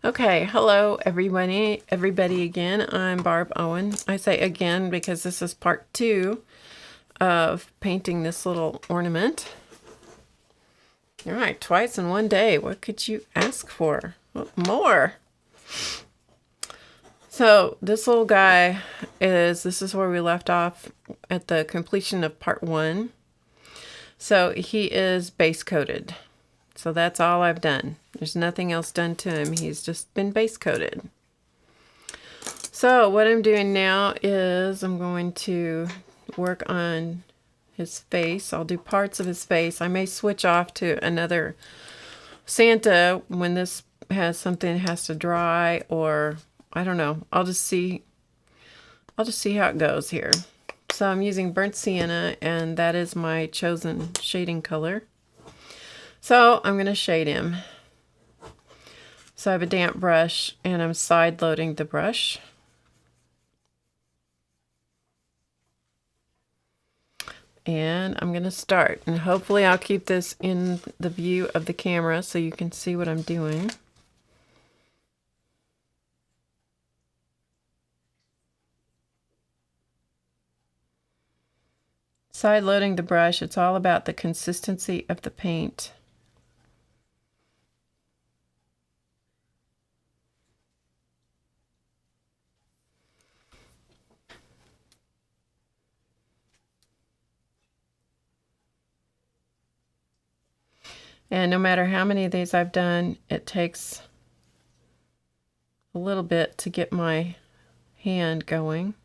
Okay, hello everybody again. I'm Barb Owen. I say again because this is part 2 of painting this little ornament. All right, twice in one day. What could you ask for? What more? So this little guy this is where we left off at the completion of part 1. So he is base coated. So that's all I've done. There's nothing else done to him. He's just been base coated. So what I'm doing now is I'm going to work on his face. I'll do parts of his face. I may switch off to another Santa when this has something that has to dry, or I don't know. I'll just see how it goes here. So I'm using burnt sienna, and that is my chosen shading color. So I'm going to shade him. So I have a damp brush and I'm side loading the brush. And I'm going to start, and hopefully I'll keep this in the view of the camera so you can see what I'm doing. Side loading the brush, it's all about the consistency of the paint. And no matter how many of these I've done, it takes a little bit to get my hand going.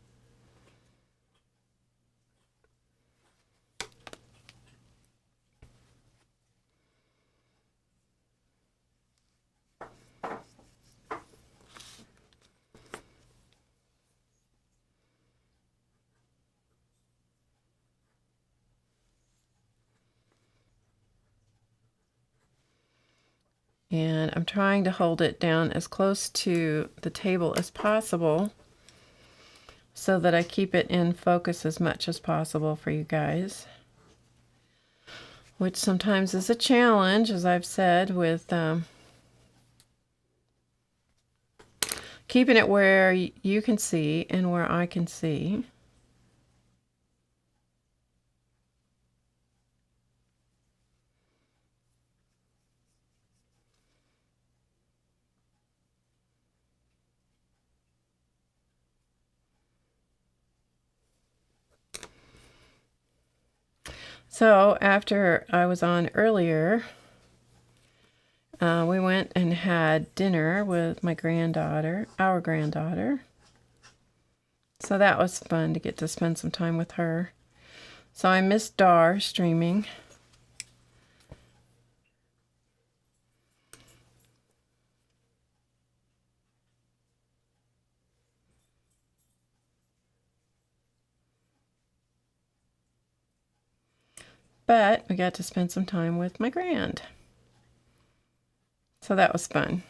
And I'm trying to hold it down as close to the table as possible so that I keep it in focus as much as possible for you guys. Which sometimes is a challenge, as I've said, with keeping it where you can see and where I can see. So after I was on earlier, we went and had dinner with my granddaughter, our granddaughter. So that was fun to get to spend some time with her. So I missed Dar streaming. But we got to spend some time with my grand. So that was fun.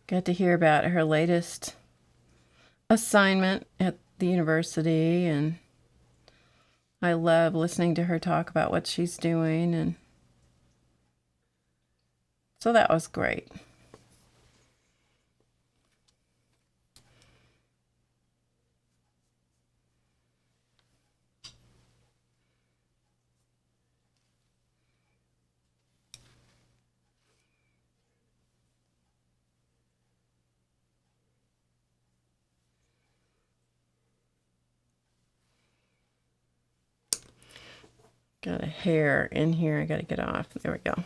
Got to hear about her latest assignment at the university, and I love listening to her talk about what she's doing, and so that was great. Got a hair in here I got to get off. There we go.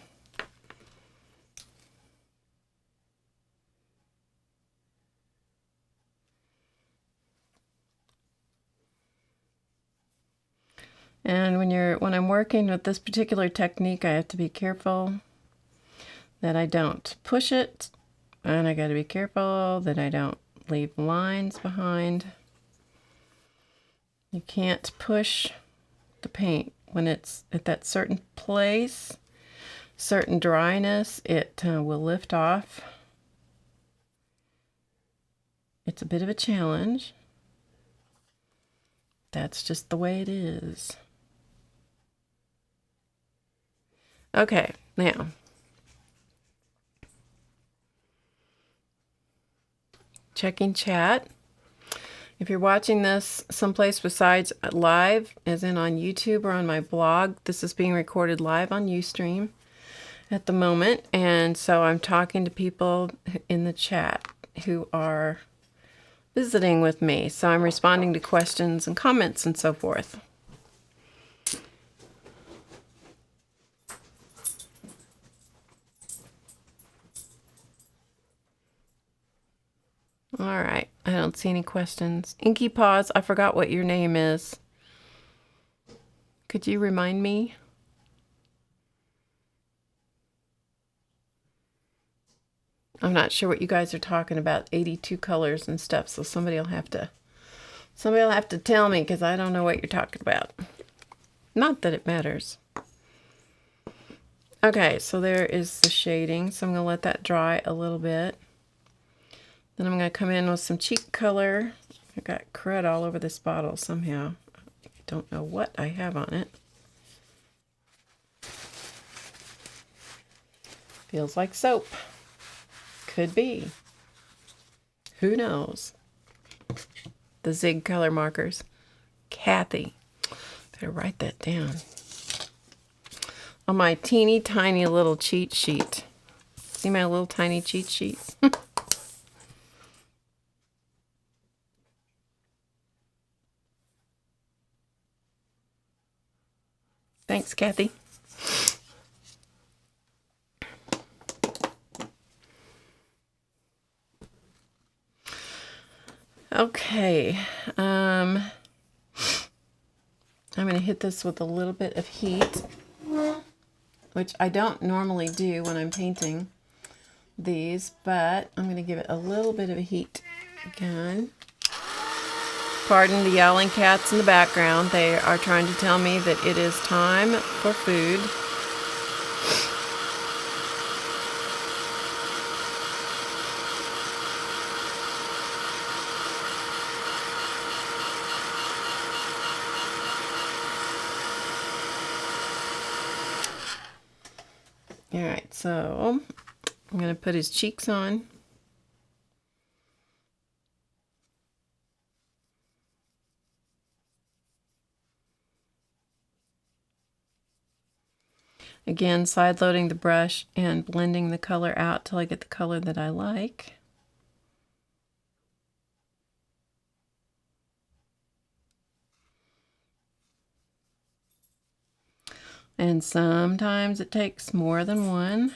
And when I'm working with this particular technique, I have to be careful that I don't push it, and I got to be careful that I don't leave lines behind. You can't push the paint when it's at that certain place, certain dryness, it will lift off. It's a bit of a challenge. That's just the way it is. Okay, now checking chat. If you're watching this someplace besides live, as in on YouTube or on my blog, this is being recorded live on Ustream at the moment. And so I'm talking to people in the chat who are visiting with me. So I'm responding to questions and comments and so forth. All right, I don't see any questions. Inky Paws, I forgot what your name is. Could you remind me? I'm not sure what you guys are talking about, 82 colors and stuff, so somebody will have to tell me, because I don't know what you're talking about. Not that it matters. Okay, so there is the shading, so I'm going to let that dry a little bit. Then I'm going to come in with some cheek color. I got crud all over this bottle somehow. I don't know what I have on it. Feels like soap. Could be. Who knows? The Zig color markers. Kathy. Better write that down. On my teeny tiny little cheat sheet. See my little tiny cheat sheet? Thanks, Kathy. Okay. I'm going to hit this with a little bit of heat, which I don't normally do when I'm painting these, but I'm going to give it a little bit of a heat again. Pardon the yelling cats in the background. They are trying to tell me that it is time for food. All right, so I'm going to put his cheeks on. Again, side loading the brush and blending the color out till I get the color that I like. And sometimes it takes more than one.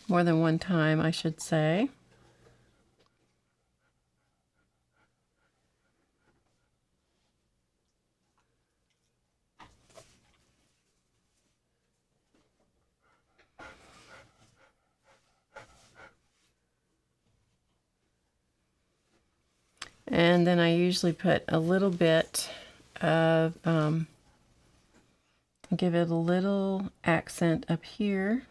More than one time, I should say. And then I usually put a little bit of, give it a little accent up here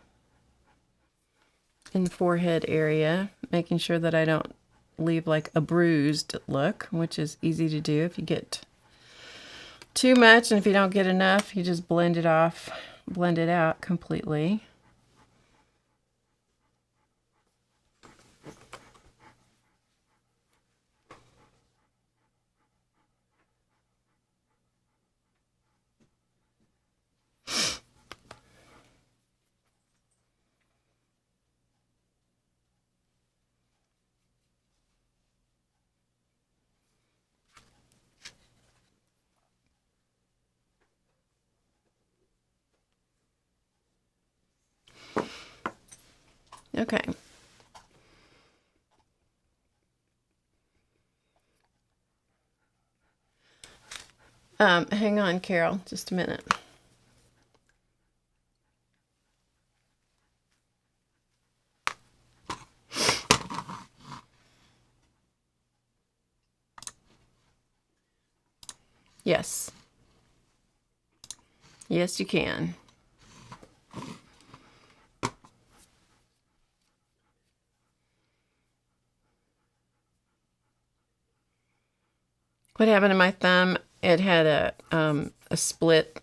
in the forehead area, making sure that I don't leave like a bruised look, which is easy to do. If you get too much and if you don't get enough, you just blend it off, blend it out completely. Okay. Hang on, Carol, just a minute. Yes. Yes, you can. What happened to my thumb? It had a split.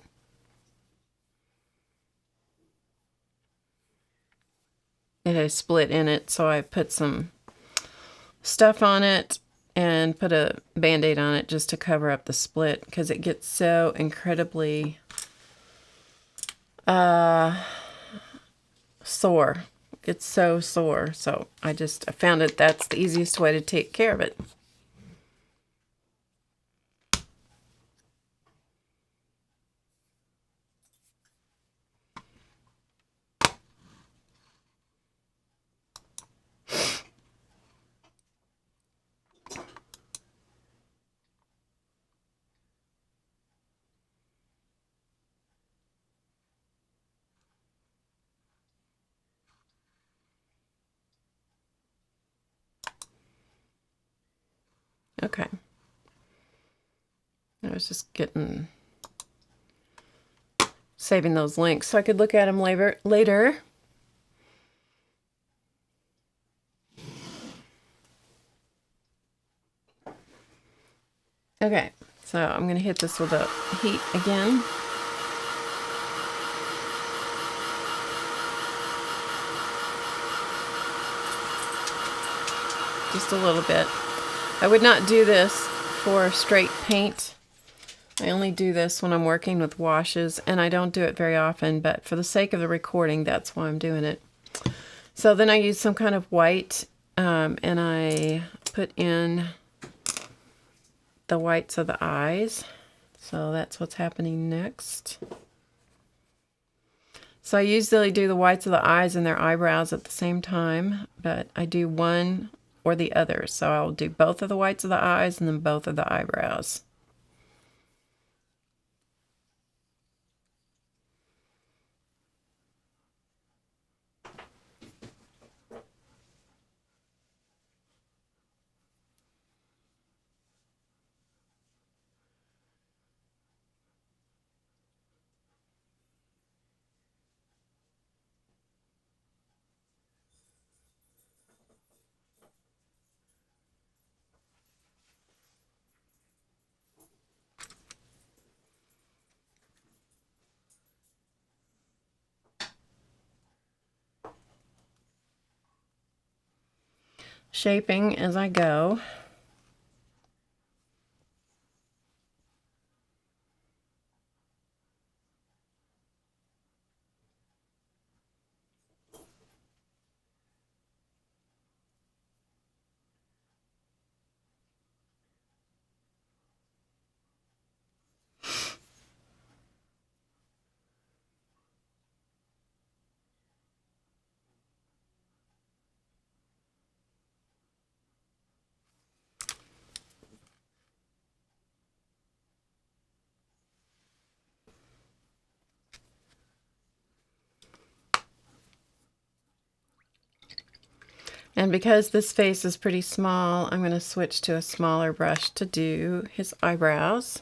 It had a split in it, so I put some stuff on it and put a Band-Aid on it just to cover up the split, because it gets so incredibly sore. It's so sore. So I found it that's the easiest way to take care of it. Okay. I was just saving those links so I could look at them later. Okay, so I'm going to hit this with the heat again. Just a little bit. I would not do this for straight paint. I only do this when I'm working with washes, and I don't do it very often, but for the sake of the recording, that's why I'm doing it. So then I use some kind of white, and I put in the whites of the eyes. So that's what's happening next. So I usually do the whites of the eyes and their eyebrows at the same time, but I do one or the other. So I'll do both of the whites of the eyes and then both of the eyebrows. Shaping as I go. And because this face is pretty small, I'm going to switch to a smaller brush to do his eyebrows.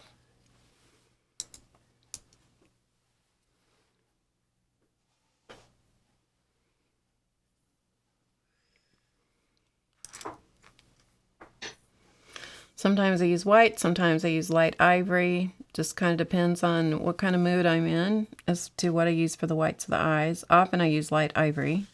Sometimes I use white, sometimes I use light ivory. Just kind of depends on what kind of mood I'm in as to what I use for the whites of the eyes. Often I use light ivory.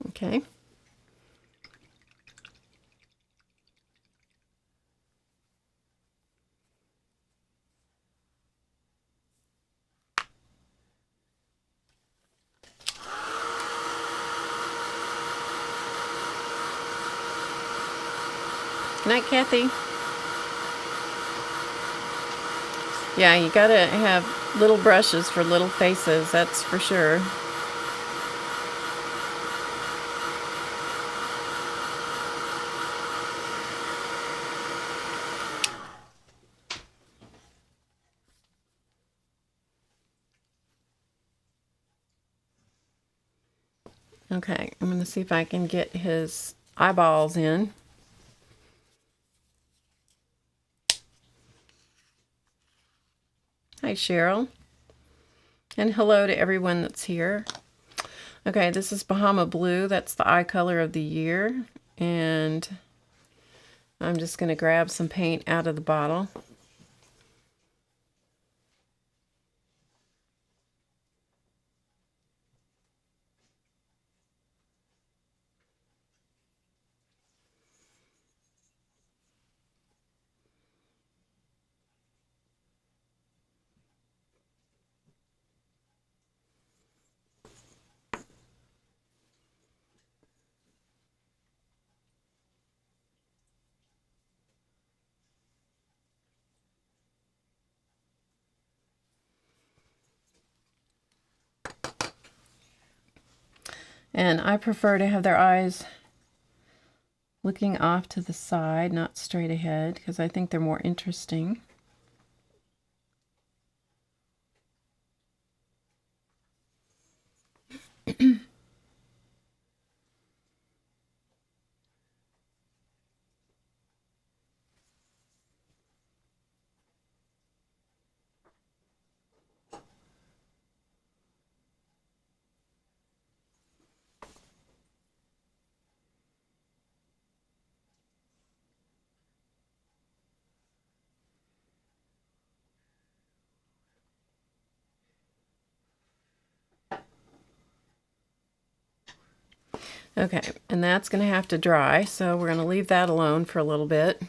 Okay. Night, Kathy. Yeah, you gotta have little brushes for little faces, that's for sure. Okay, I'm going to see if I can get his eyeballs in. Hi, Cheryl. And hello to everyone that's here. Okay, this is Bahama Blue. That's the eye color of the year. And I'm just going to grab some paint out of the bottle. And I prefer to have their eyes looking off to the side, not straight ahead, because I think they're more interesting. Okay, and that's going to have to dry, so we're going to leave that alone for a little bit.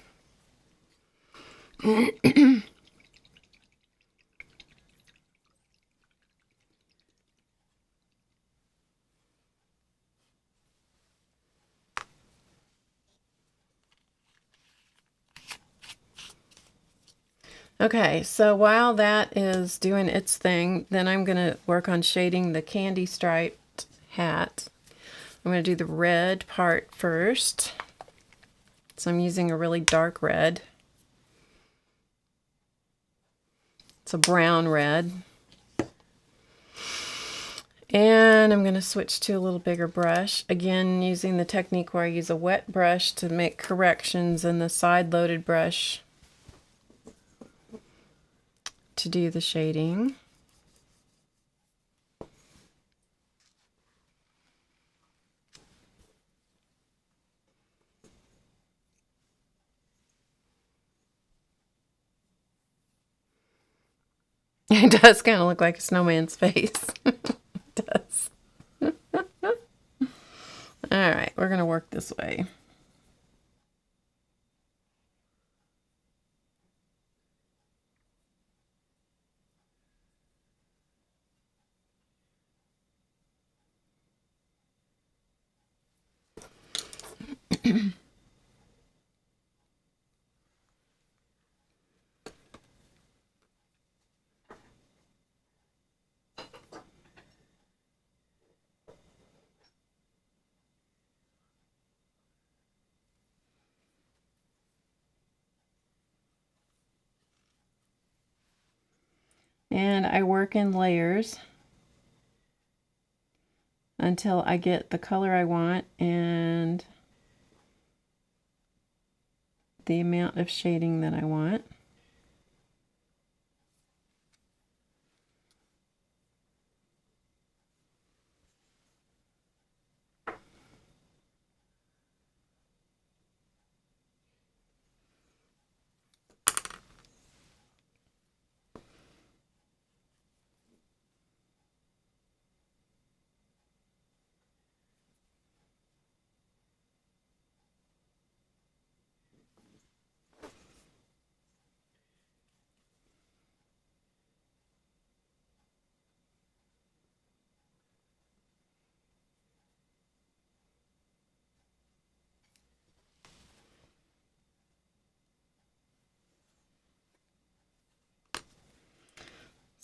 Okay, so while that is doing its thing, then I'm going to work on shading the candy striped hat. I'm going to do the red part first. So I'm using a really dark red. It's a brown red. And I'm going to switch to a little bigger brush. Again, using the technique where I use a wet brush to make corrections and the side-loaded brush to do the shading. It does kind of look like a snowman's face. It does. All right, we're going to work this way. And I work in layers until I get the color I want and the amount of shading that I want.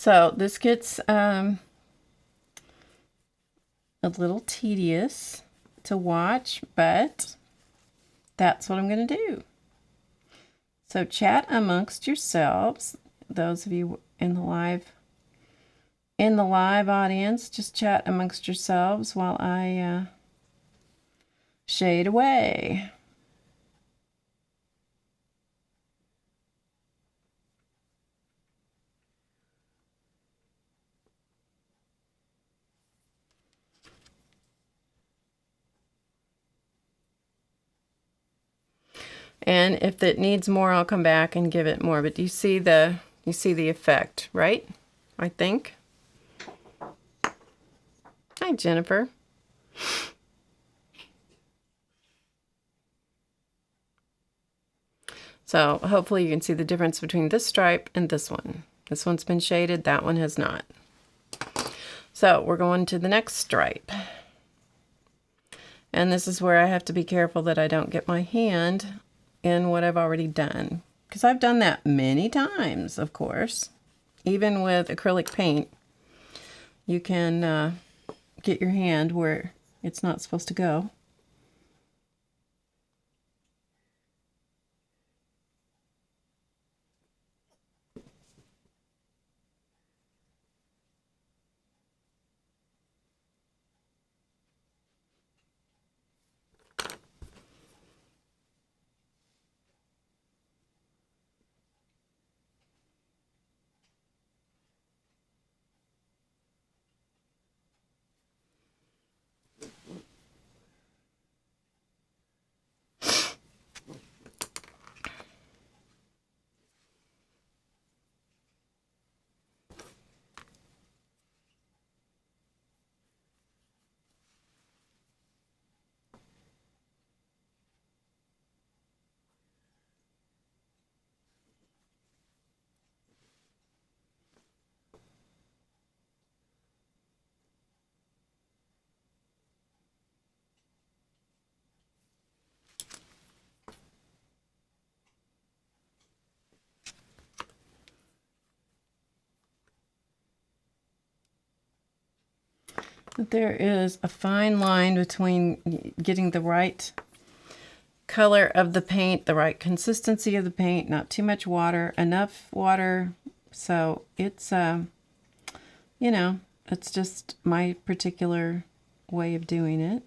So this gets a little tedious to watch, but that's what I'm going to do. So chat amongst yourselves. Those of you in the live audience, just chat amongst yourselves while I shade away. And if it needs more, I'll come back and give it more. But you see the effect, right? I think. Hi, Jennifer. So hopefully you can see the difference between this stripe and this one. This one's been shaded, that one has not. So we're going to the next stripe. And this is where I have to be careful that I don't get my hand in what I've already done. Because I've done that many times, of course. Even with acrylic paint, you can get your hand where it's not supposed to go. There is a fine line between getting the right color of the paint, the right consistency of the paint, not too much water, enough water. So it's, you know, it's just my particular way of doing it.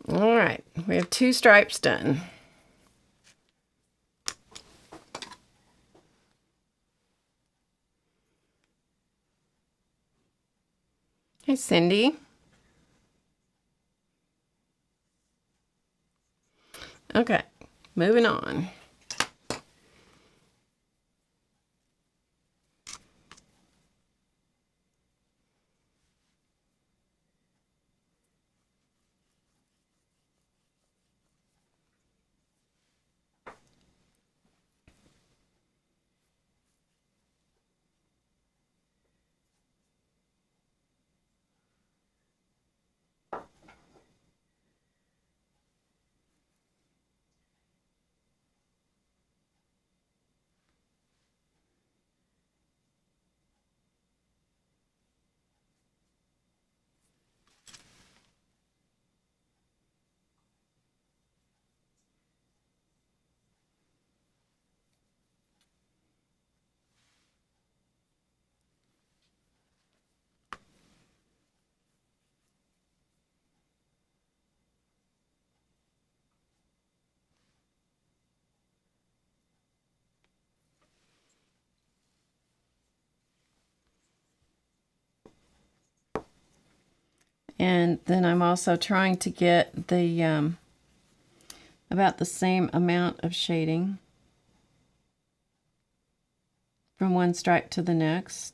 All right, we have 2 stripes done. Hey, Cindy. Okay, moving on. And then I'm also trying to get the about the same amount of shading from one stripe to the next.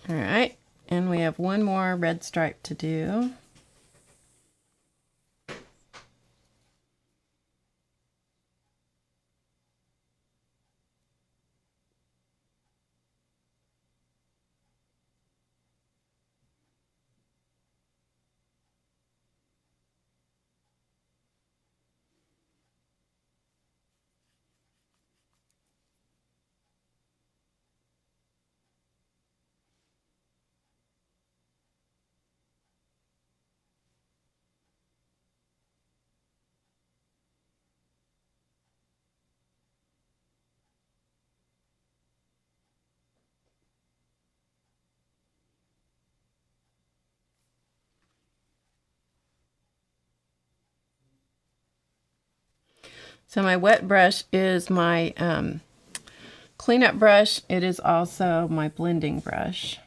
All right, and we have one more red stripe to do. So my wet brush is my cleanup brush. It is also my blending brush.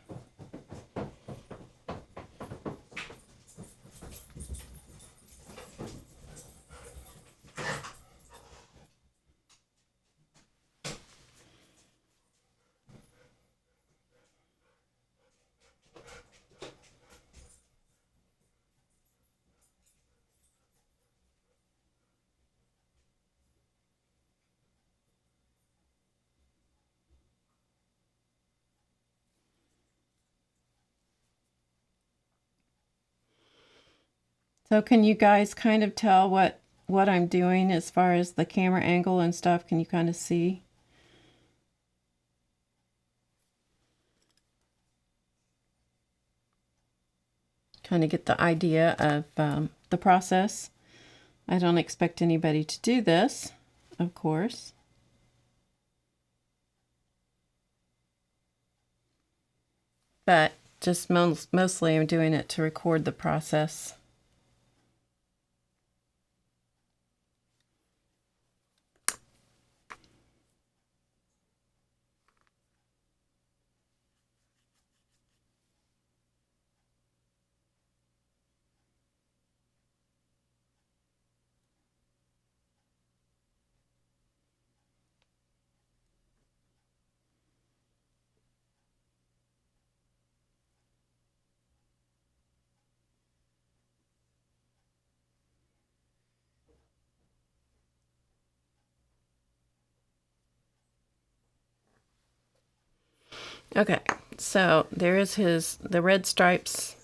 So can you guys kind of tell what I'm doing as far as the camera angle and stuff? Can you kind of see? Kind of get the idea of the process. I don't expect anybody to do this, of course. But just mostly I'm doing it to record the process. Okay, so there is the red stripes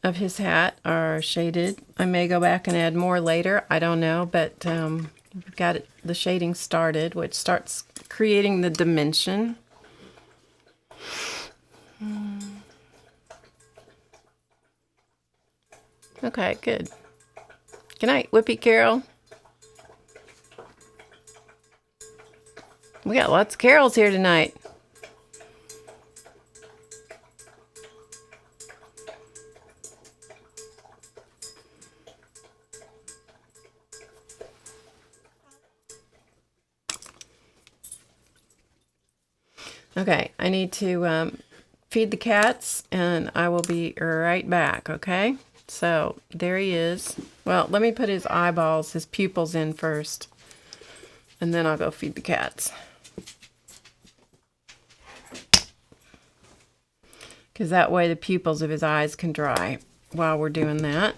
of his hat are shaded. I may go back and add more later. I don't know, but we've got the shading started, which starts creating the dimension. Okay, good. Good night, Whippy Carol. We got lots of carols here tonight. Okay, I need to feed the cats, and I will be right back, okay? So, there he is. Well, let me put his eyeballs, his pupils in first, and then I'll go feed the cats. Because that way the pupils of his eyes can dry while we're doing that.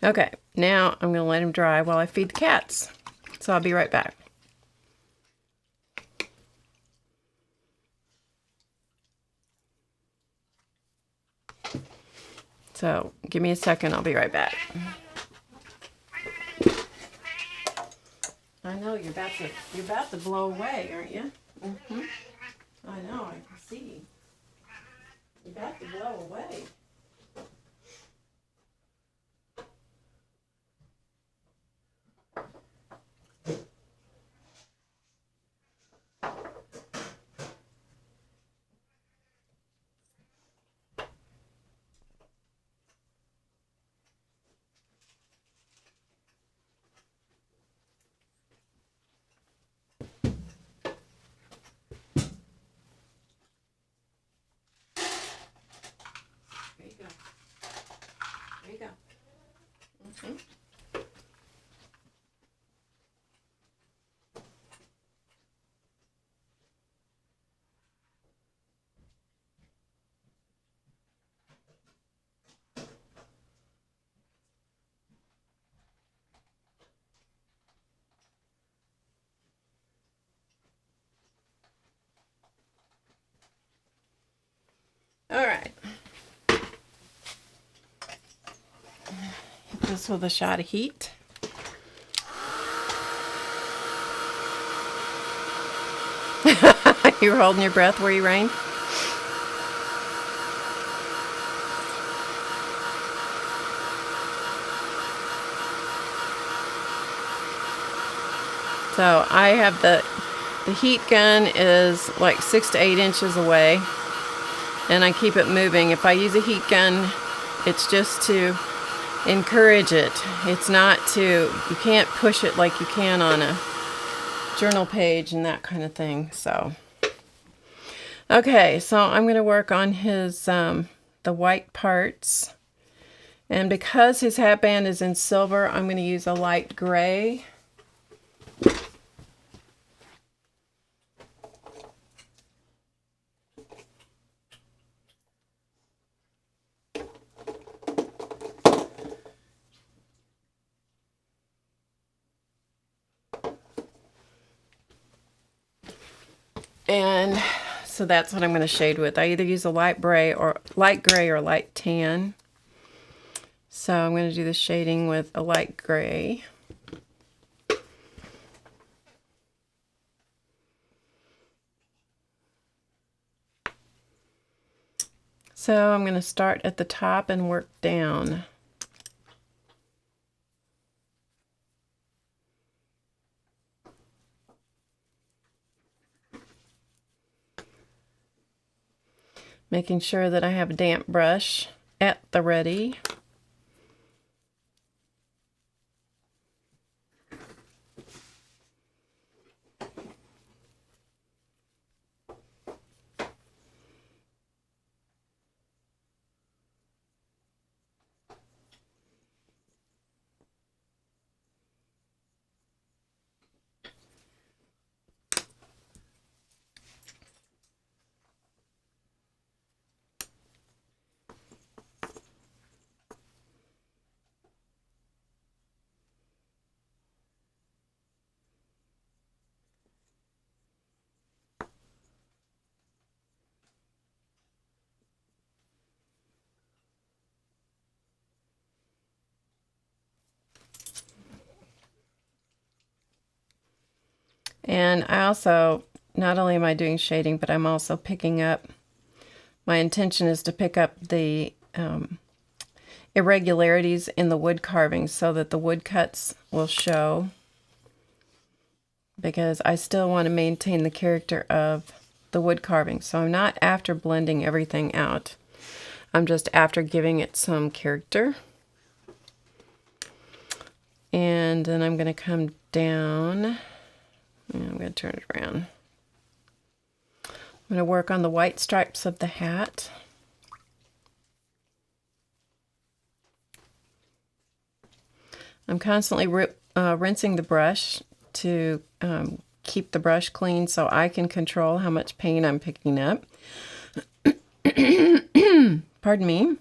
Okay, now I'm going to let him dry while I feed the cats. So I'll be right back. So give me a second, I'll be right back. I know you're about to blow away, aren't you? Mm-hmm. I know, I can see. You're about to blow away. There you go. There you go. Mm-hmm. All right. Hit this with a shot of heat. You were holding your breath, were you, Rain? So I have the heat gun is like 6 to 8 inches away, and I keep it moving. If I use a heat gun, it's just to encourage it. It's not to, you can't push it like you can on a journal page and that kind of thing. So, okay, so I'm going to work on his, the white parts. And because his hat band is in silver, I'm going to use a light gray. And so that's what I'm going to shade with. I either use a light gray or light tan. So I'm going to do the shading with a light gray. So I'm going to start at the top and work down. Making sure that I have a damp brush at the ready. And I also, not only am I doing shading, but I'm also picking up, my intention is to pick up the irregularities in the wood carvings so that the wood cuts will show, because I still want to maintain the character of the wood carving. So I'm not after blending everything out. I'm just after giving it some character. And then I'm going to come down. I'm going to turn it around. I'm going to work on the white stripes of the hat. I'm constantly rinsing the brush to keep the brush clean so I can control how much paint I'm picking up. Pardon me.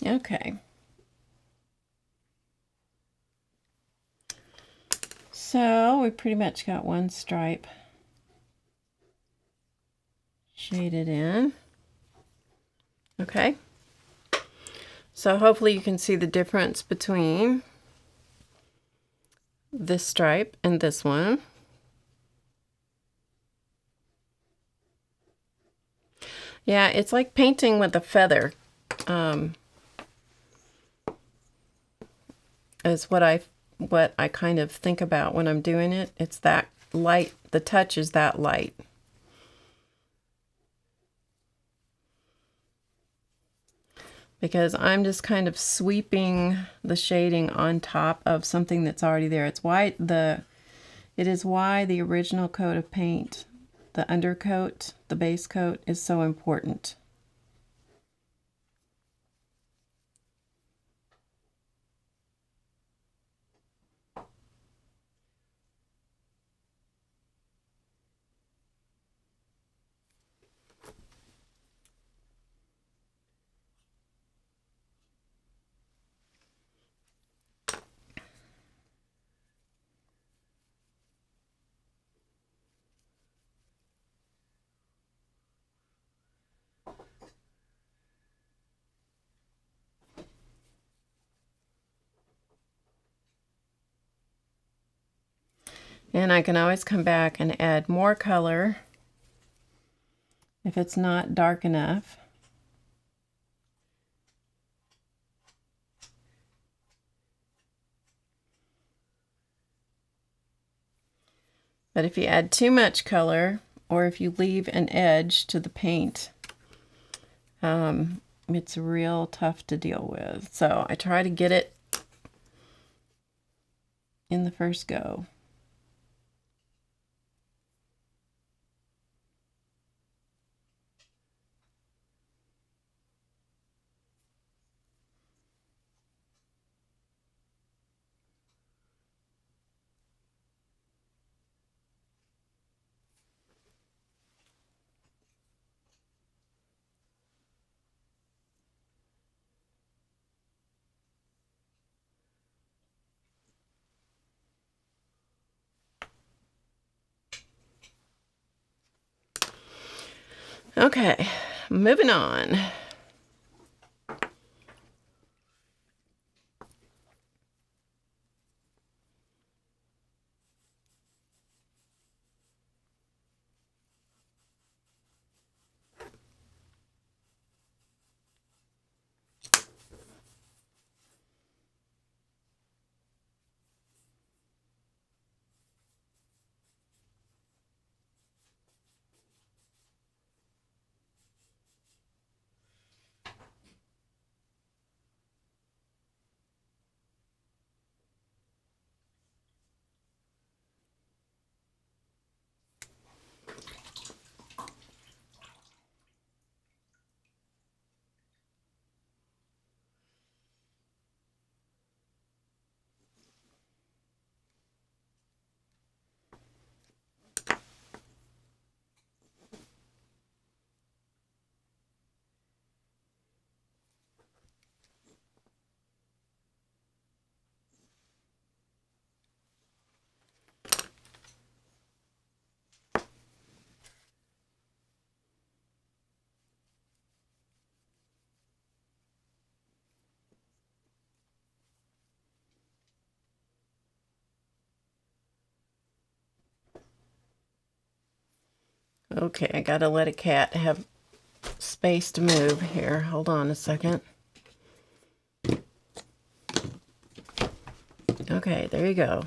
Okay. So we pretty much got one stripe shaded in. Okay. So hopefully you can see the difference between this stripe and this one. Yeah, it's like painting with a feather. Is what I kind of think about when I'm doing it. It's that light. The touch is that light. Because I'm just kind of sweeping the shading on top of something that's already there. It is why the original coat of paint, the undercoat, the base coat, is so important. And I can always come back and add more color if it's not dark enough. But if you add too much color, or if you leave an edge to the paint, it's real tough to deal with. So I try to get it in the first go. Okay, moving on. Okay, I gotta let a cat have space to move here. Hold on a second. Okay, there you go.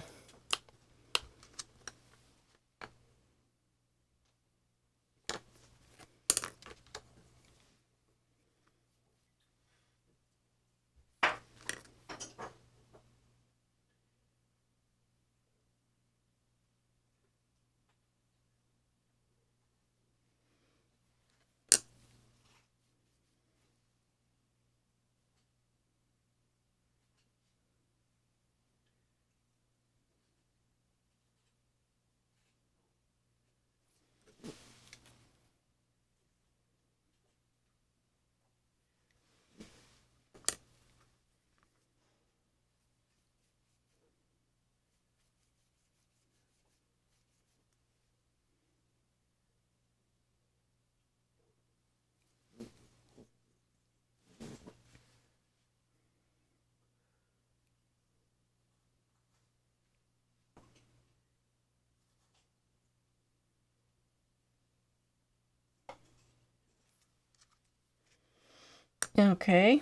Okay.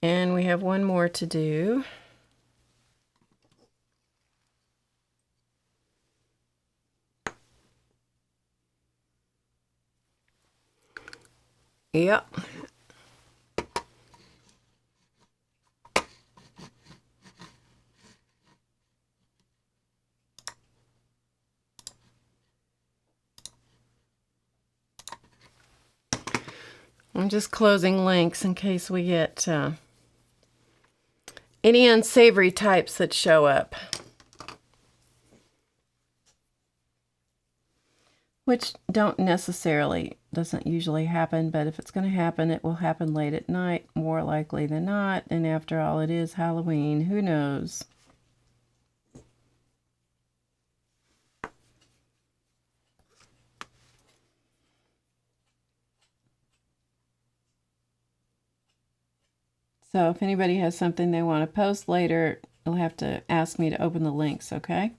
And we have one more to do. Yep. I'm just closing links in case we get any unsavory types that show up. Which doesn't usually happen, but if it's going to happen, it will happen late at night, more likely than not. And after all, it is Halloween. Who knows? So if anybody has something they want to post later, you'll have to ask me to open the links, okay?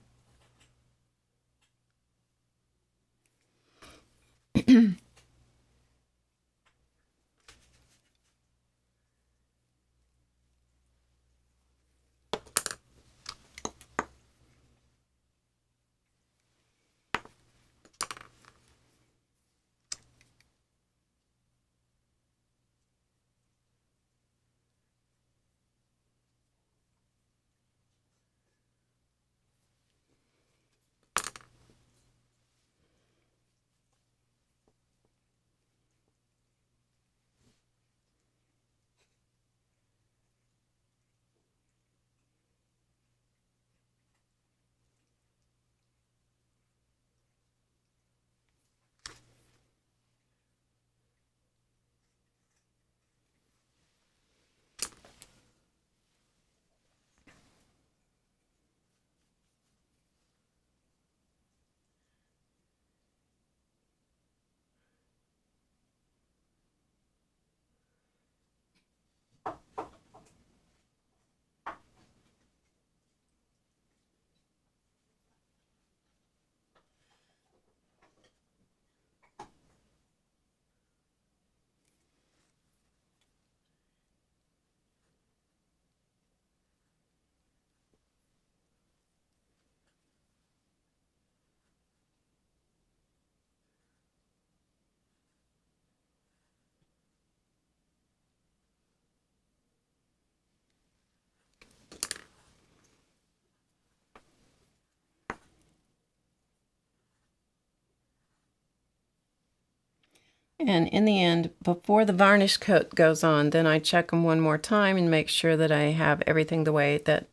And in the end, before the varnish coat goes on, then I check them one more time and make sure that I have everything the way that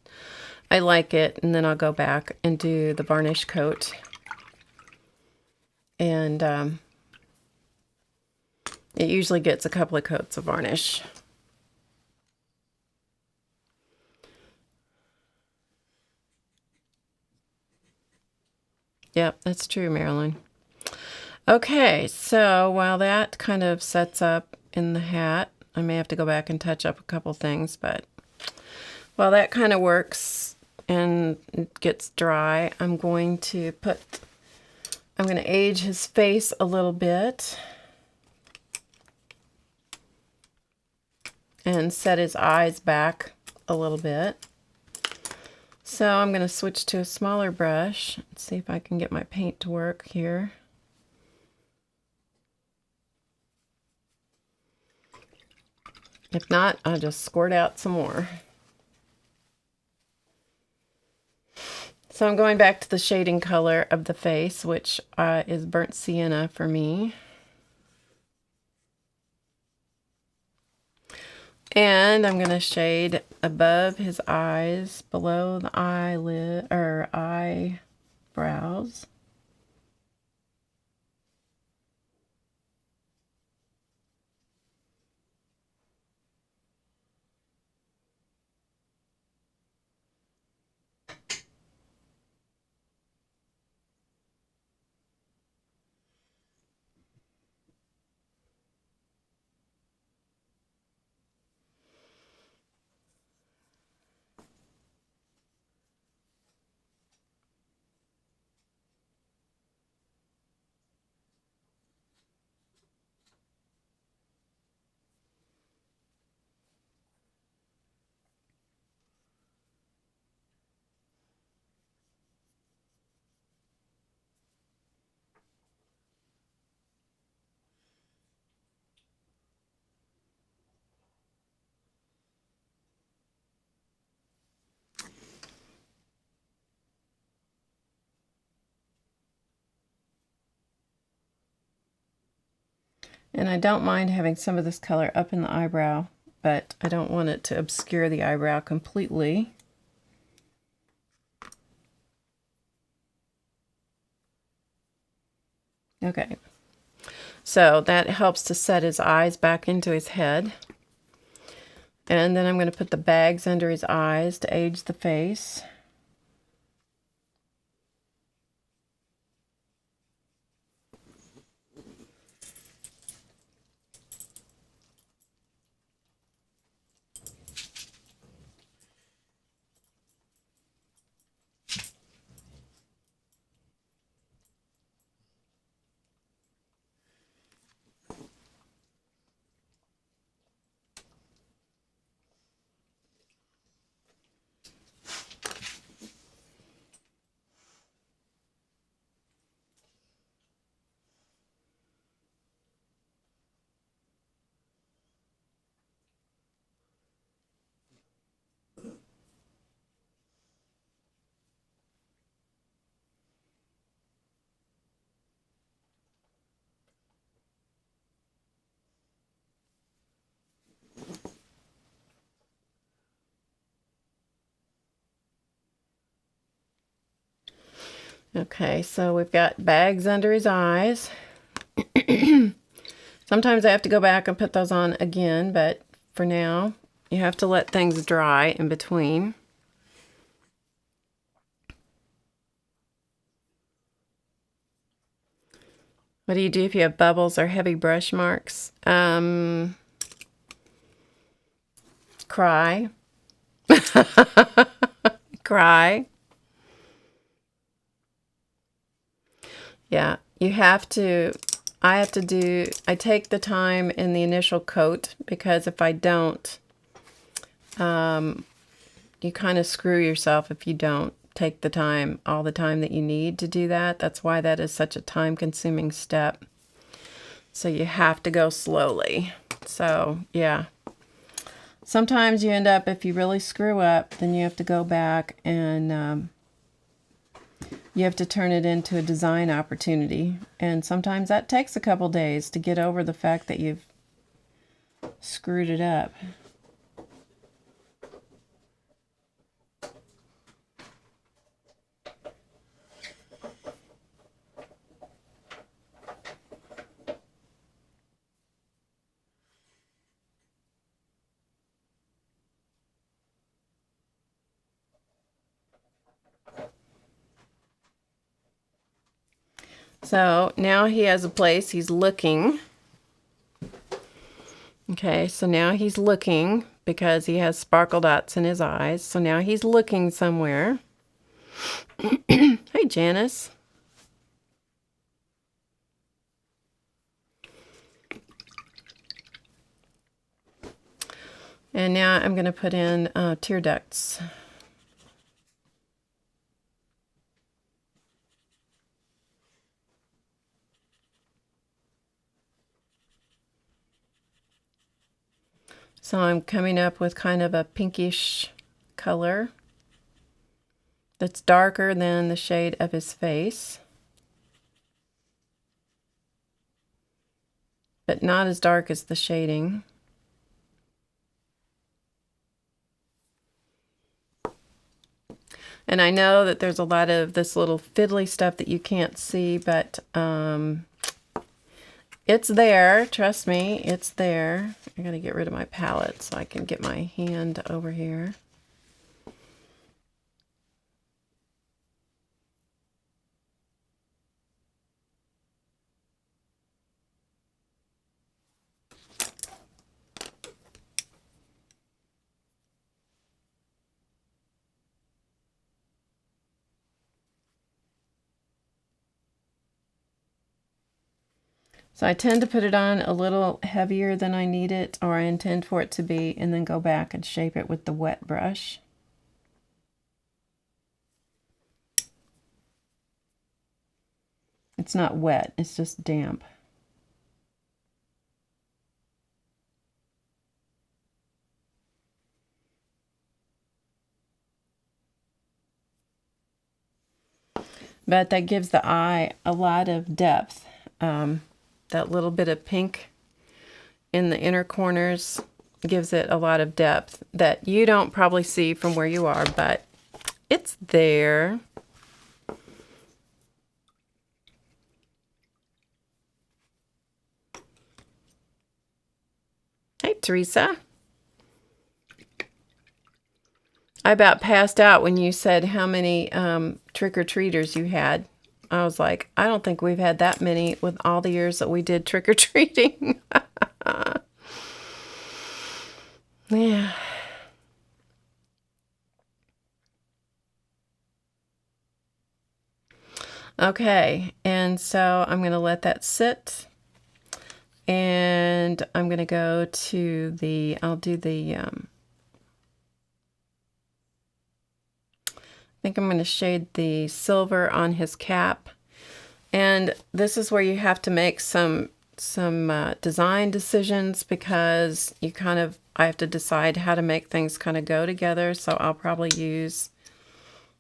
I like it. And then I'll go back and do the varnish coat. And it usually gets a couple of coats of varnish. Yep, that's true, Marilyn. Okay, so while that kind of sets up in the hat, I may have to go back and touch up a couple things, but while that kind of works and it gets dry, I'm going to age his face a little bit and set his eyes back a little bit. So I'm going to switch to a smaller brush. Let's see if I can get my paint to work here. If not, I'll just squirt out some more. So I'm going back to the shading color of the face, which is burnt sienna for me. And I'm going to shade above his eyes, below the eyelid or eyebrows. And I don't mind having some of this color up in the eyebrow, but I don't want it to obscure the eyebrow completely. Okay, so that helps to set his eyes back into his head. And then I'm going to put the bags under his eyes to age the face. Okay, so we've got bags under his eyes. Sometimes I have to go back and put those on again, but for now, you have to let things dry in between. What do you do if you have bubbles or heavy brush marks? Cry. Cry. Yeah, you have to, I take the time in the initial coat, because if I don't, you kind of screw yourself if you don't take the time, all the time that you need to do that. That's why that is such a time-consuming step. So you have to go slowly. So, yeah. Sometimes you end up, if you really screw up, then you have to go back and you have to turn it into a design opportunity. And sometimes that takes a couple days to get over the fact that you've screwed it up. So now he has a place, he's looking. Okay, so now he's looking because he has sparkle dots in his eyes. So now he's looking somewhere. Hey, Janice. And now I'm going to put in tear ducts. So I'm coming up with kind of a pinkish color that's darker than the shade of his face, but not as dark as the shading. And I know that there's a lot of this little fiddly stuff that you can't see, but it's there. Trust me, it's there. I gotta get rid of my palette so I can get my hand over here. So I tend to put it on a little heavier than I need it, or I intend for it to be, and then go back and shape it with the wet brush. It's not wet, it's just damp. But that gives the eye a lot of depth. That little bit of pink in the inner corners. Gives it a lot of depth that you don't probably see from where you are, but it's there. Hey, Teresa. I about passed out when you said how many trick-or-treaters you had. I was like, I don't think we've had that many with all the years that we did trick-or-treating. Yeah. Okay, and so I'm going to let that sit. And I'm going to go to I'll do the, I think I'm going to shade the silver on his cap. And this is where you have to make some design decisions, because I have to decide how to make things kind of go together. So I'll probably use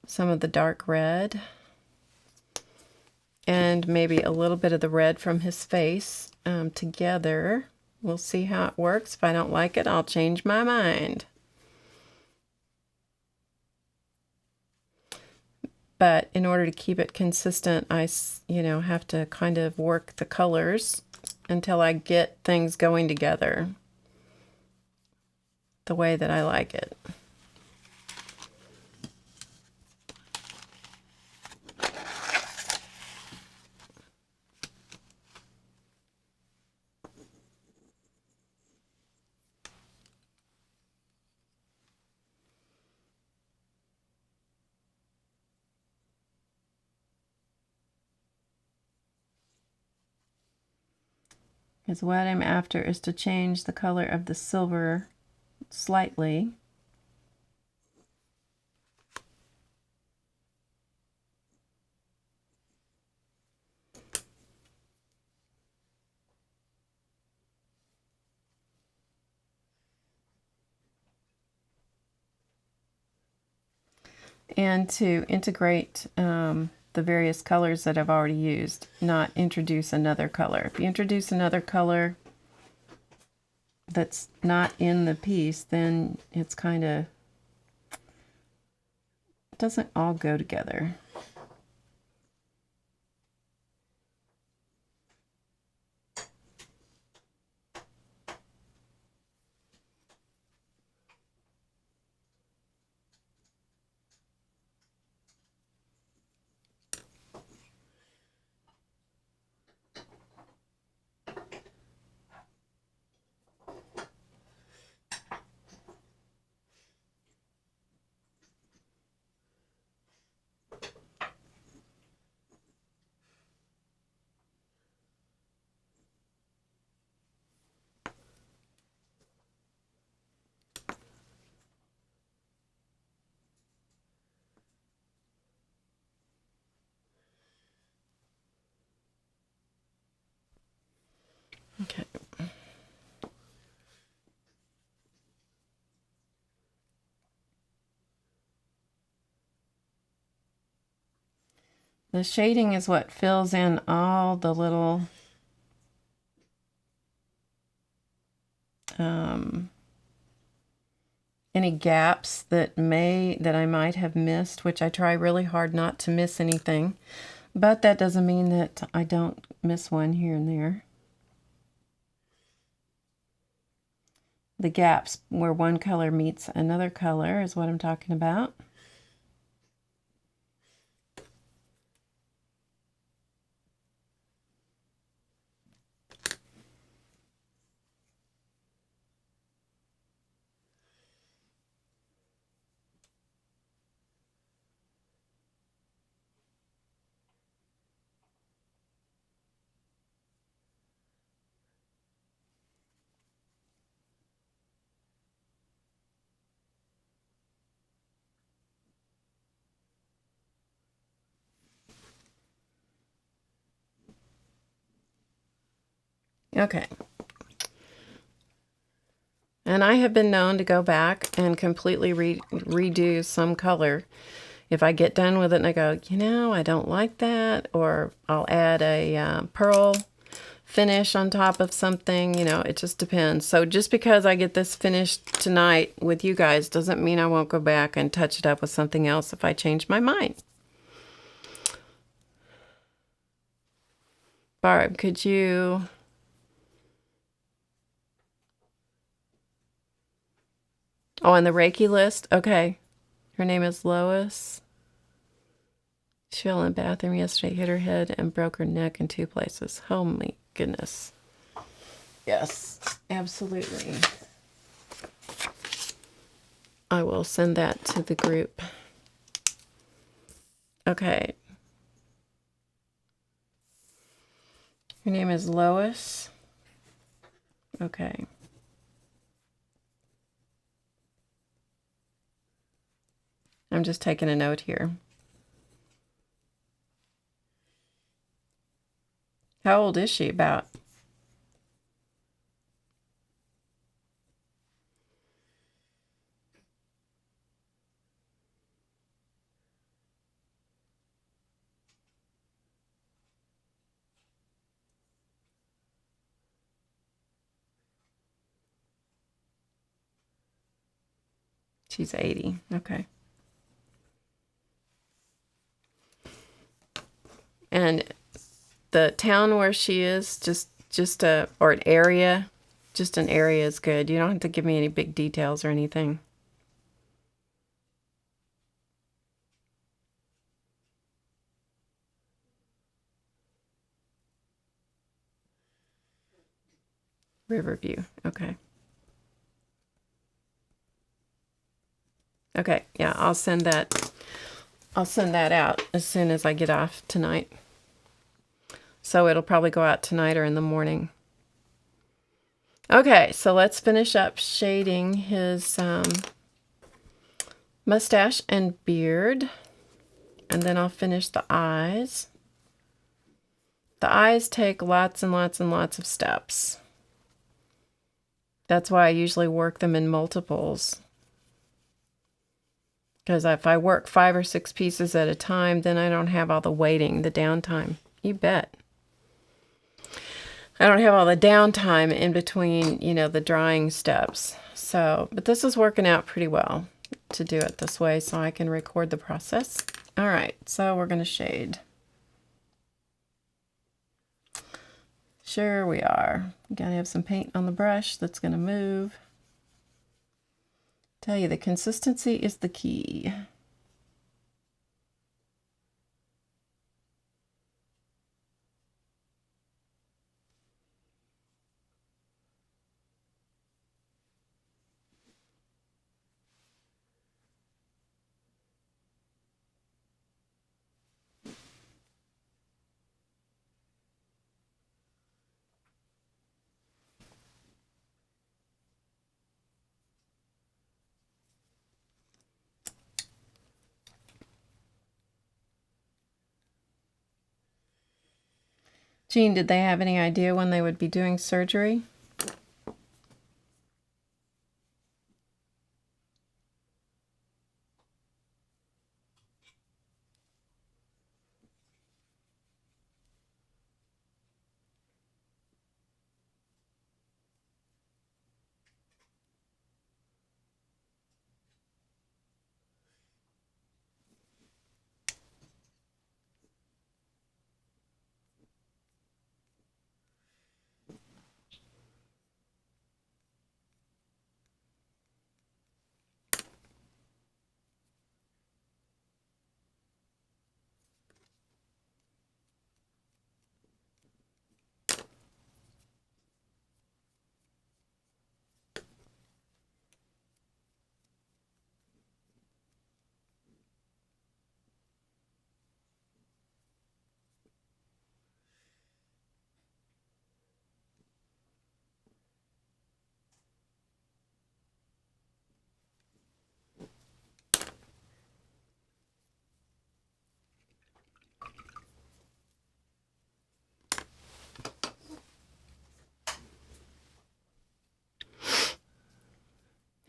some of the dark red and maybe a little bit of the red from his face together. We'll see how it works. If I don't like it, I'll change my mind. But in order to keep it consistent, I have to kind of work the colors until I get things going together the way that I like it. Because what I'm after is to change the color of the silver slightly. And to integrate the various colors that I've already used, not introduce another color. If you introduce another color that's not in the piece, then it's kind of doesn't all go together. Okay. The shading is what fills in all the little any gaps that I might have missed, which I try really hard not to miss anything, but that doesn't mean that I don't miss one here and there. The gaps where one color meets another color is what I'm talking about. Okay. And I have been known to go back and completely redo some color. If I get done with it and I go, I don't like that, or I'll add a pearl finish on top of something, you know, it just depends. So just because I get this finished tonight with you guys doesn't mean I won't go back and touch it up with something else if I change my mind. Barb, could you... Oh, on the Reiki list? Okay. Her name is Lois. She fell in the bathroom yesterday, hit her head, and broke her neck in 2 places. Oh my goodness. Yes, absolutely. I will send that to the group. Okay. Her name is Lois. Okay. I'm just taking a note here. How old is she about? She's 80. Okay. And the town where she is, just a, or an area, just an area is good. You don't have to give me any big details or anything. Riverview. Okay. Okay. Yeah, I'll send that out as soon as I get off tonight. So it'll probably go out tonight or in the morning. Okay, so let's finish up shading his mustache and beard. And then I'll finish the eyes. The eyes take lots and lots and lots of steps. That's why I usually work them in multiples. Because if I work 5 or 6 pieces at a time, then I don't have all the waiting, the downtime. You bet. I don't have all the downtime in between, you know, the drying steps. So, but this is working out pretty well to do it this way so I can record the process. All right, so we're going to shade. Sure we are. Got to have some paint on the brush that's going to move. Tell you, the consistency is the key. Jean, did they have any idea when they would be doing surgery?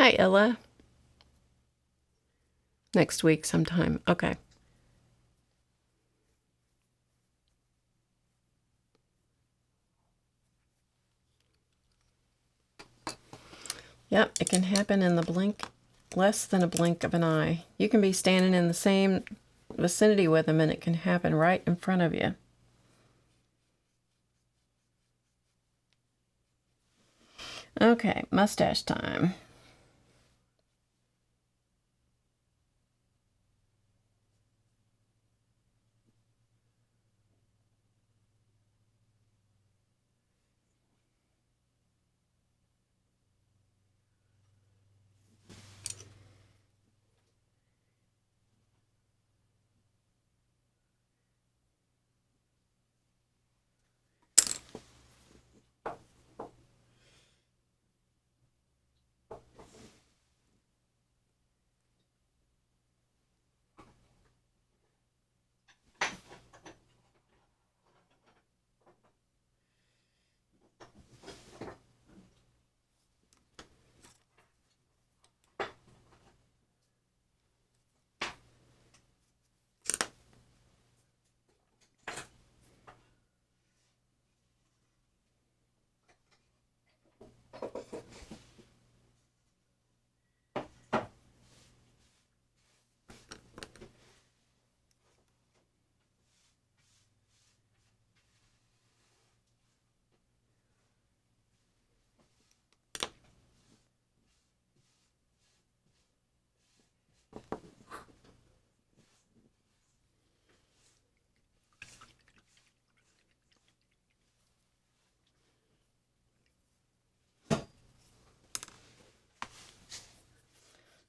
Hi, Ella. Next week sometime. Okay. Yep, it can happen in the blink, less than a blink of an eye. You can be standing in the same vicinity with them and it can happen right in front of you. Okay, mustache time.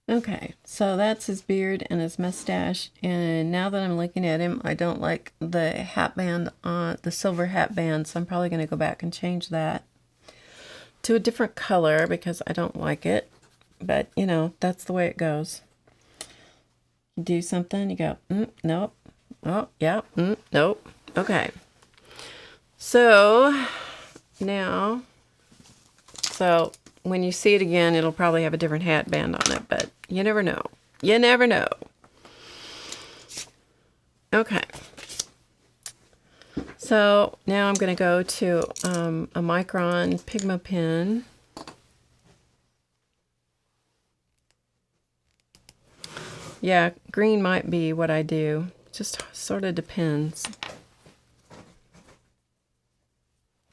Okay, so that's his beard and his mustache, and now that I'm looking at him, I don't like the hat band on the silver hat band, so I'm probably going to go back and change that to a different color because I don't like it. But you know, that's the way it goes. You do something, you go, nope, oh yeah, nope. Okay, so now, so when you see it again, it'll probably have a different hat band on it, but you never know. You never know. Okay. So now I'm going to go to a Micron Pigma pen. Yeah, green might be what I do. Just sort of depends.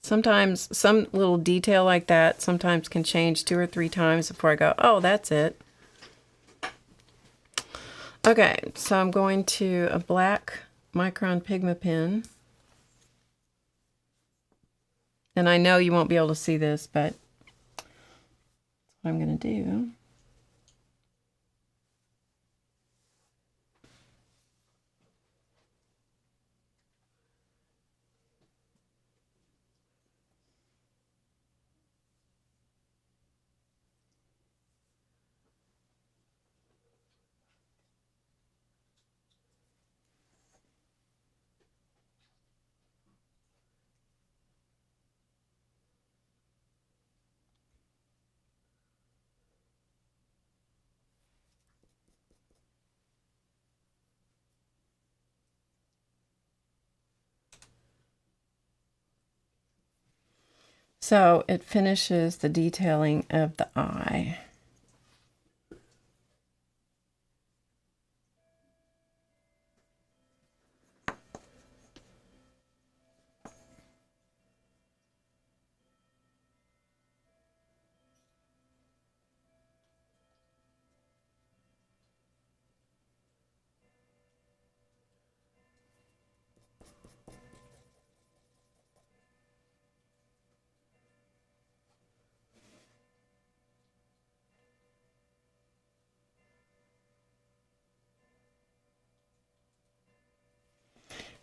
Sometimes some little detail like that sometimes can change 2 or 3 times before I go, oh, that's it. Okay, so I'm going to a black Micron Pigma pen. And I know you won't be able to see this, but that's what I'm going to do. So it finishes the detailing of the eye.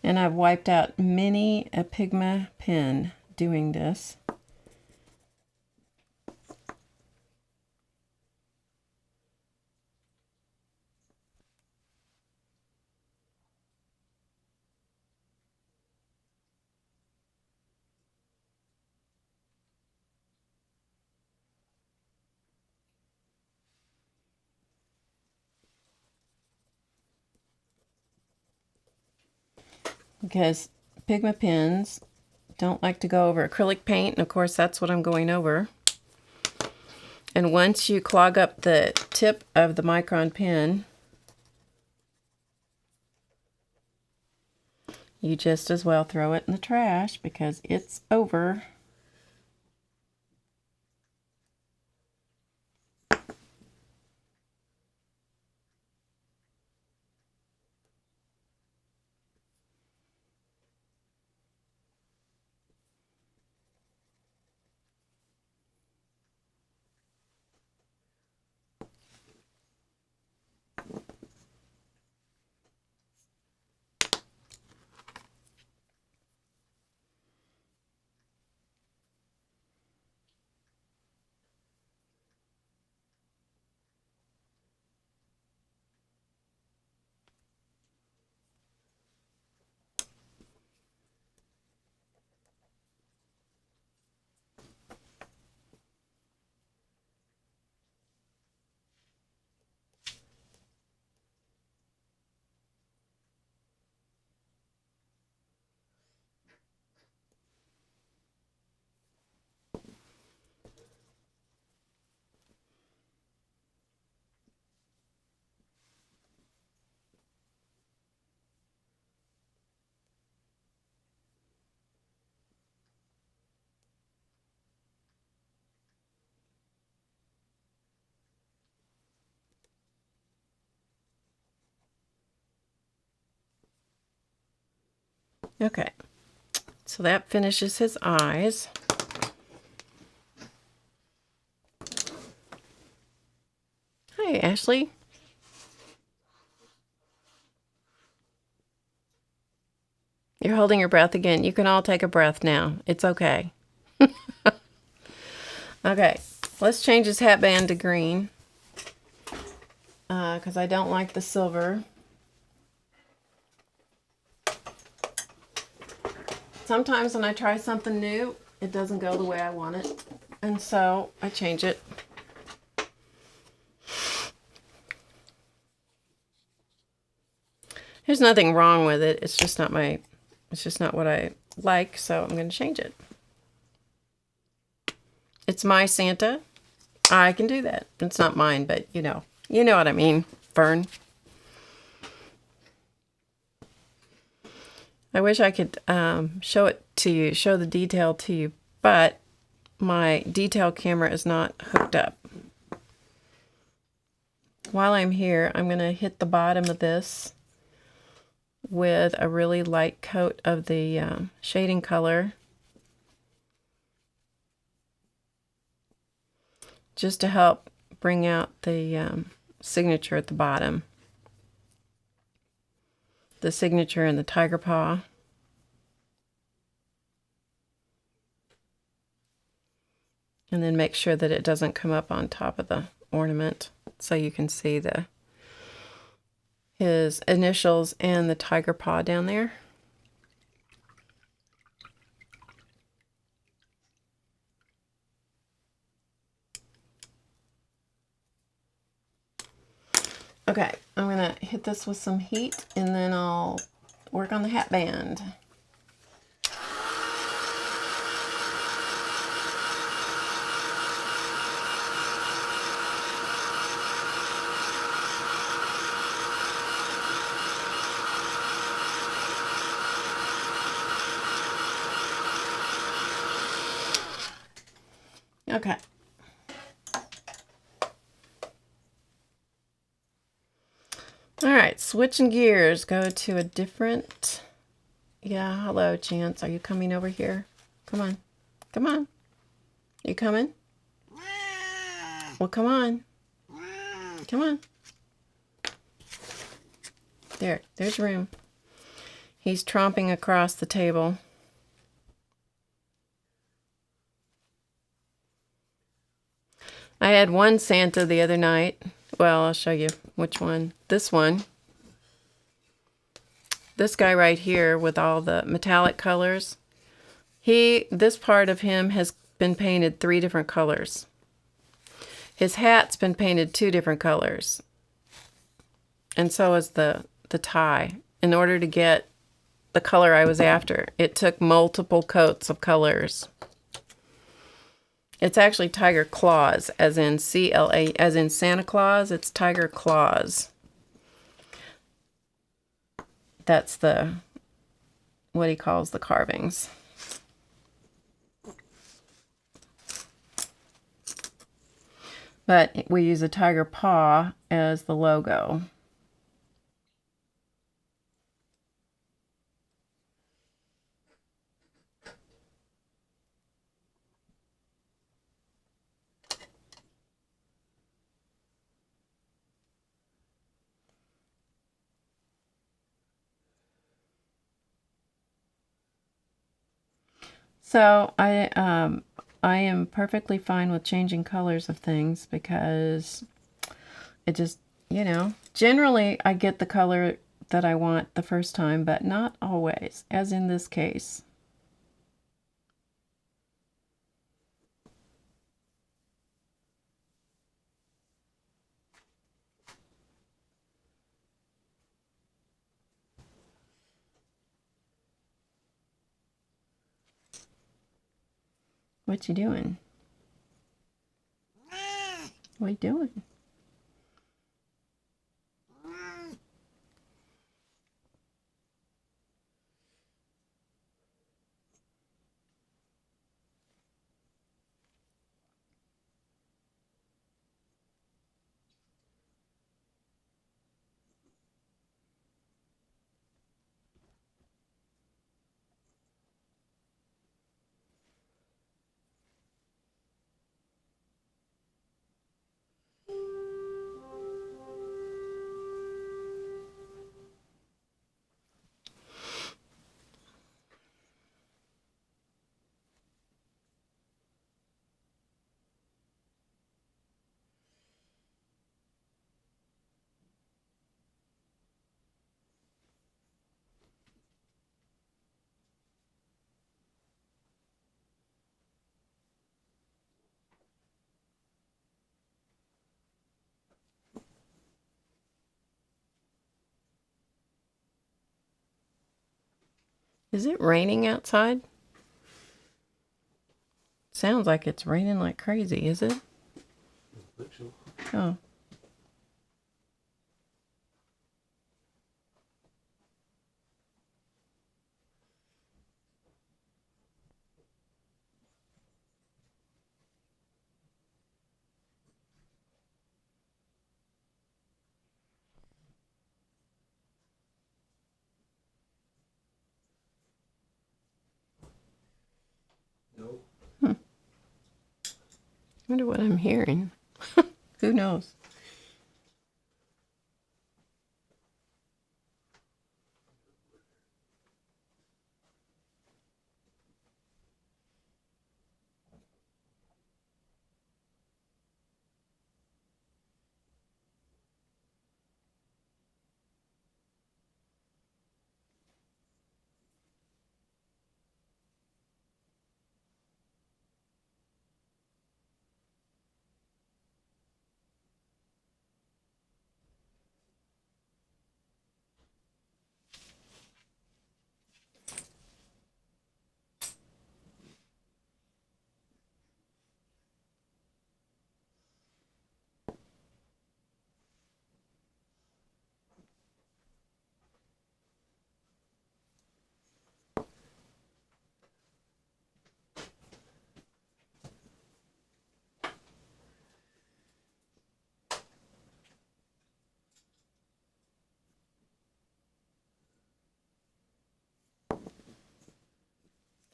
And I've wiped out many a Pigma pen doing this. Because Pigma pens don't like to go over acrylic paint, and of course that's what I'm going over. And once you clog up the tip of the micron pen, you just as well throw it in the trash because it's over. Okay, so that finishes his eyes. Hi, Ashley. You're holding your breath again. You can all take a breath now. It's okay. Okay, let's change his hatband to green because I don't like the silver. Sometimes when I try something new, it doesn't go the way I want it, and so I change it. There's nothing wrong with it. It's just not what I like, so I'm going to change it. It's my Santa. I can do that. It's not mine, but you know what I mean, Fern. I wish I could show it to you, show the detail to you, but my detail camera is not hooked up. While I'm here, I'm going to hit the bottom of this with a really light coat of the shading color, just to help bring out the signature at the bottom. The signature and the tiger paw. And then make sure that it doesn't come up on top of the ornament so you can see his initials and the tiger paw down there. Okay, I'm going to hit this with some heat and then I'll work on the hatband. Okay. All right, switching gears, go to a different, yeah, hello, Chance. Are you coming over here? Come on. Come on. You coming? Well, come on. Come on. There's room. He's tromping across the table. I had one Santa the other night. Well, I'll show you which one. This one. This guy right here with all the metallic colors. This part of him has been painted 3 different colors. His hat's been painted 2 different colors. And so is the tie. In order to get the color I was after, it took multiple coats of colors. It's actually tiger claws, as in C-L-A, as in Santa Claus. It's tiger claws. That's the, what he calls the carvings. But we use a tiger paw as the logo. So I am perfectly fine with changing colors of things because it just, you know, generally I get the color that I want the first time, but not always, as in this case. What you doing? What you doing? Is it raining outside? Sounds like it's raining like crazy, is it? Oh. I wonder what I'm hearing. Who knows?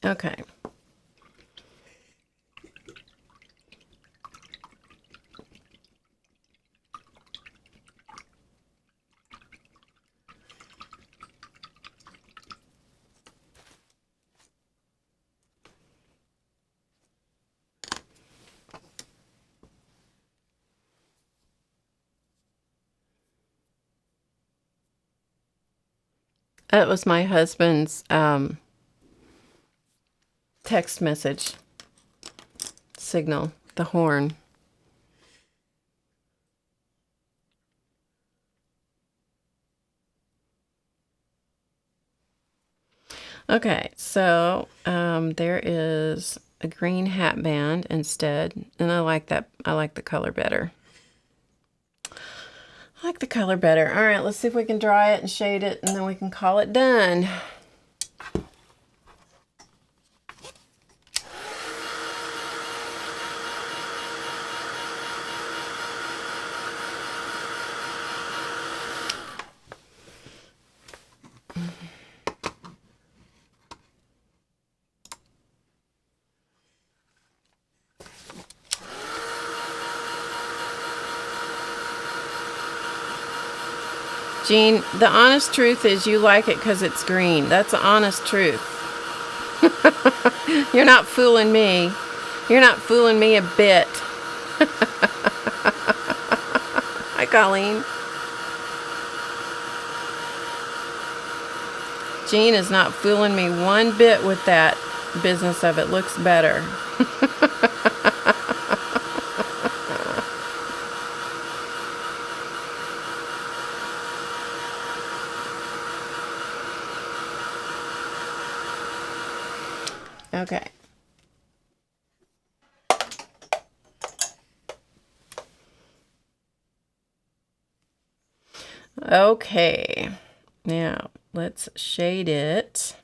Okay. That was my husband's text message signal, the horn. Okay, so there is a green hat band instead, and I like that. I like the color better. I like the color better. All right, let's see if we can dry it and shade it, and then we can call it done. Jean, the honest truth is you like it because it's green. That's the honest truth. You're not fooling me. You're not fooling me a bit. Hi, Colleen. Jean is not fooling me one bit with that business of it looks better. Okay. Okay. Now, let's shade it.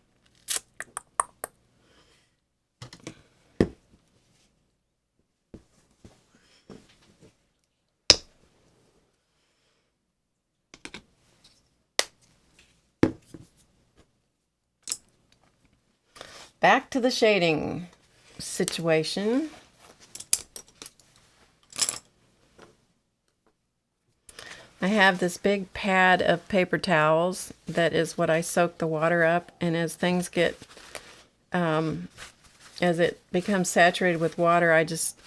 Back to the shading situation. I have this big pad of paper towels that is what I soak the water up, and as things get, as it becomes saturated with water, I just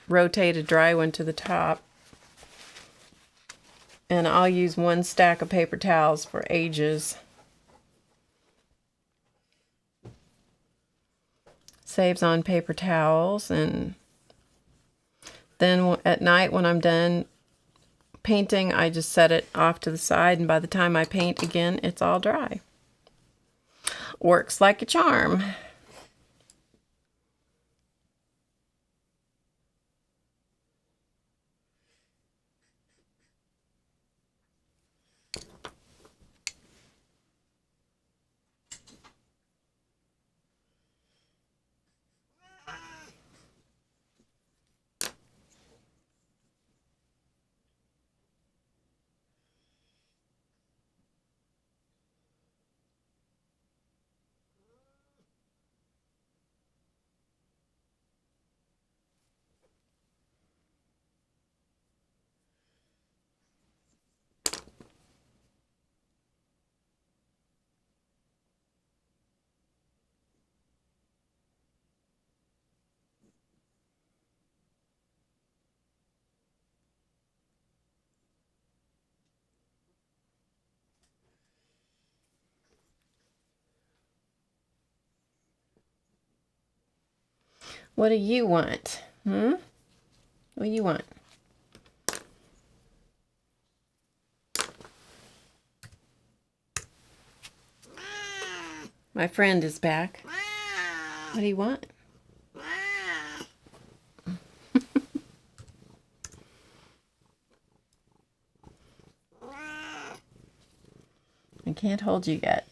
rotate a dry one to the top. And I'll use one stack of paper towels for ages. Saves on paper towels, and then at night when I'm done painting, I just set it off to the side, and by the time I paint again, it's all dry. Works like a charm. What do you want? What do you want? My friend is back. What do you want? I can't hold you yet.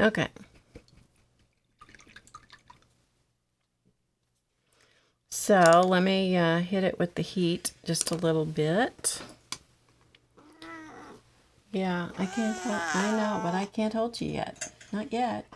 Okay. So let me hit it with the heat just a little bit. Yeah, I can't hold, I know, but I can't hold you yet. Not yet.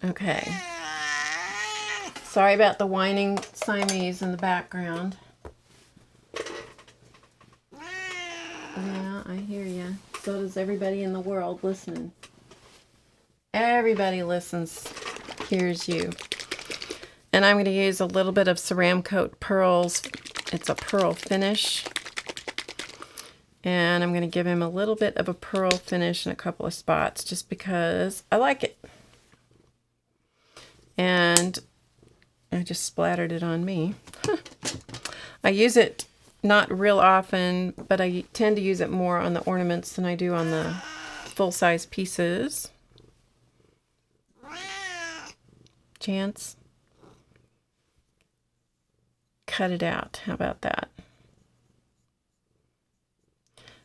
Okay. Sorry about the whining Siamese in the background. Yeah, I hear you. So does everybody in the world listening. Everybody listens, hears you. And I'm going to use a little bit of Ceramcoat Pearls. It's a pearl finish. And I'm going to give him a little bit of a pearl finish in a couple of spots just because I like it. And I just splattered it on me. I use it not real often, but I tend to use it more on the ornaments than I do on the full-size pieces. Chance. Cut it out. How about that?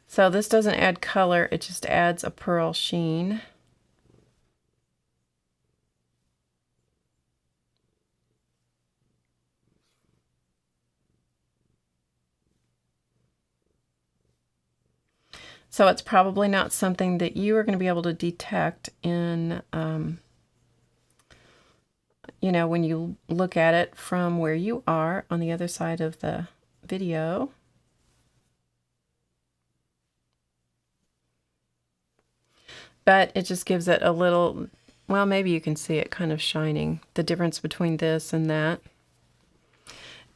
So this doesn't add color, it just adds a pearl sheen. So it's probably not something that you are going to be able to detect in, you know, when you look at it from where you are on the other side of the video. But it just gives it a little, well, maybe you can see it kind of shining, the difference between this and that.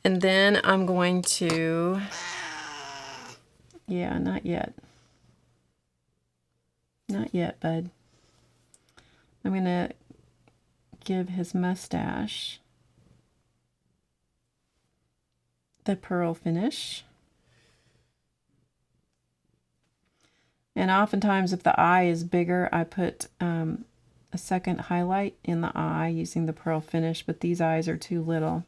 And then I'm going to, yeah, not yet. Not yet, bud. I'm going to give his mustache the pearl finish. And oftentimes if the eye is bigger, I put a second highlight in the eye using the pearl finish, but these eyes are too little.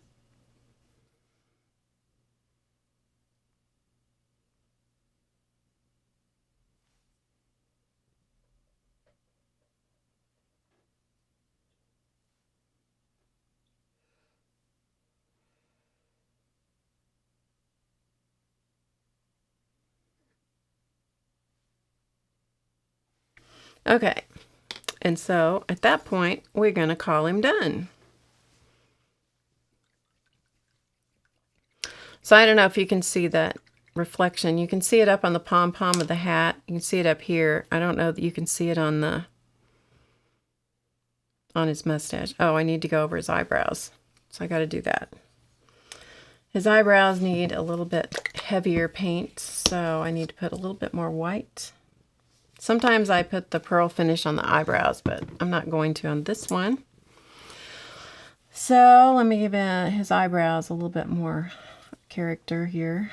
Okay, and so at that point, we're going to call him done. So I don't know if you can see that reflection. You can see it up on the pom-pom of the hat. You can see it up here. I don't know that you can see it on the his mustache. Oh, I need to go over his eyebrows. So I got to do that. His eyebrows need a little bit heavier paint, so I need to put a little bit more white. Sometimes I put the pearl finish on the eyebrows, but I'm not going to on this one. So let me give his eyebrows a little bit more character here.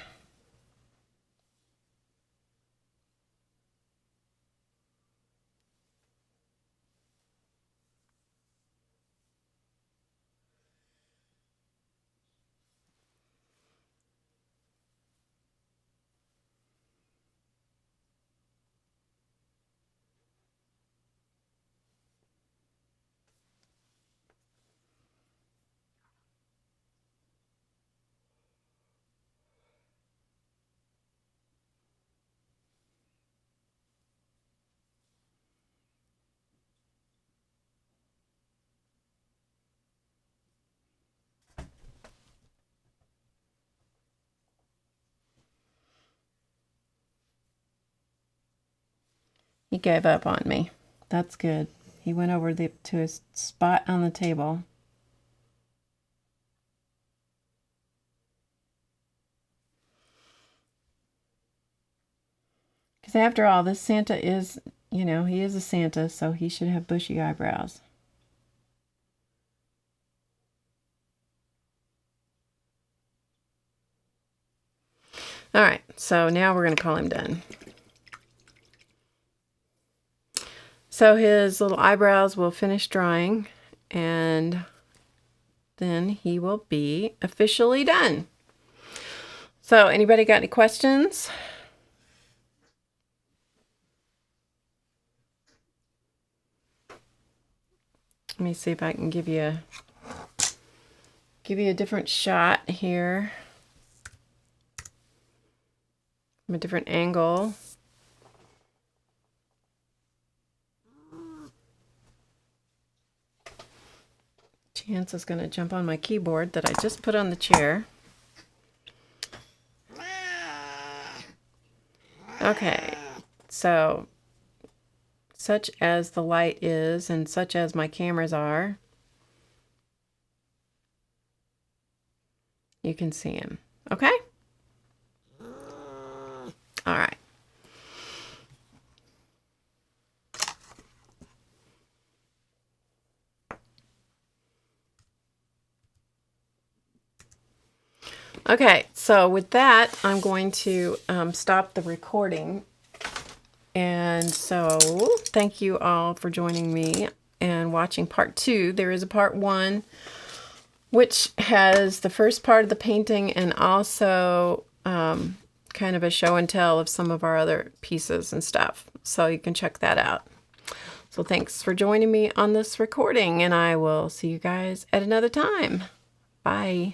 He gave up on me. That's good. He went over to his spot on the table. Because after all, this Santa is you know, he is a Santa, so he should have bushy eyebrows. All right, so now we're going to call him done. So his little eyebrows will finish drying, and then he will be officially done. So anybody got any questions? Let me see if I can give you a different shot here. From a different angle. Chance is going to jump on my keyboard that I just put on the chair. Okay, so such as the light is and such as my cameras are, you can see him. Okay? All right. Okay, so with that, I'm going to stop the recording. And so thank you all for joining me and watching part 2. There is a part 1, which has the first part of the painting and also kind of a show and tell of some of our other pieces and stuff. So you can check that out. So thanks for joining me on this recording, and I will see you guys at another time. Bye.